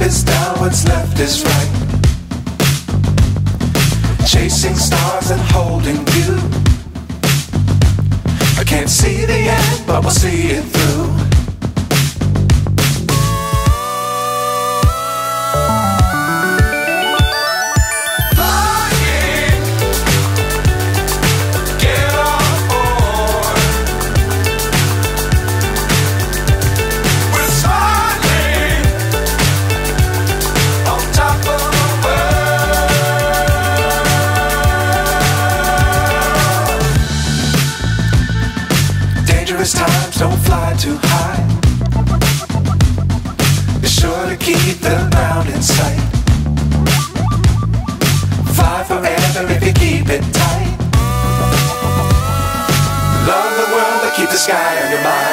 is down, what's left is right. Chasing stars and holding you. I can't see the end, but we'll see it through. Times don't fly too high. Be sure to keep the ground in sight. Fly forever if you keep it tight. Love the world, but keep the sky on your mind.